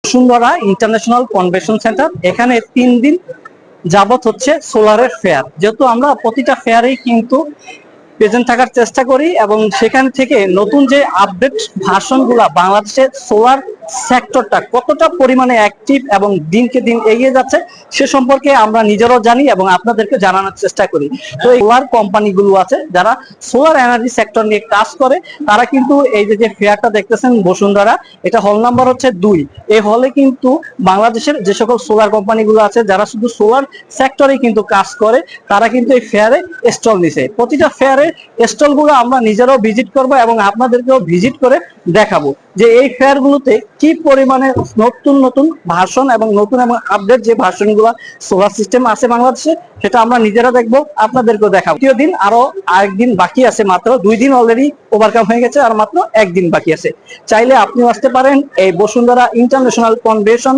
Bashundhara international convention centre. এখানে 3 দিন যাবত হচ্ছে সোলারের ফেয়ার। যেহেতু আমরা প্রতিটা ফেয়ারেই কিন্তু প্রেজেন্ট থাকার চেষ্টা করি এবং সেখান থেকে নতুন যে আপডেট ভার্সন গুলা বাংলাদেশের সোলার সেক্টরটা কতটা পরিমাণে অ্যাক্টিভ এবং দিনকে দিন এগিয়ে যাচ্ছে সে সম্পর্কে আমরা নিজেরাও জানি এবং আপনাদেরকে জানানোর চেষ্টা করি। তো এই সোলার কোম্পানিগুলো আছে যারা সোলার এনার্জি সেক্টর নিয়ে কাজ করে, তারা কিন্তু এই যে ফেয়ারটা দেখতেছেন বসুন্ধরা, এটা হল নাম্বার হচ্ছে 2। এই হলে কিন্তু বাংলাদেশের যে সকল সোলার কোম্পানিগুলো আছে যারা শুধু সোলার সেক্টরে কিন্তু কাজ করে, তারা কিন্তু এই ফেয়ারে স্টল নিছে। প্রতিটা ফেয়ারে স্টল গুলো আমরা নিজেরাও ভিজিট করব এবং আপনাদেরকেও ভিজিট করে দেখাবো যে এই ফেয়ার গুলোতে কি পরিমাণে নতুন নতুন ভার্সন এবং নতুন এবং আপডেট যে ভার্সন গুলো সোলার সিস্টেম আছে বাংলাদেশে সেটা আমরা নিজেরা দেখবো, আপনাদেরকেও দেখাবো। তৃতীয় দিন আরো আরেকদিন বাকি আছে, মাত্র 2 দিন অলরেডি ওভারকাম হয়ে গেছে, আর মাত্র 1 দিন বাকি আছে। চাইলে আপনিও আসতে পারেন এই বসুন্ধরা ইন্টারন্যাশনাল কনভেনশন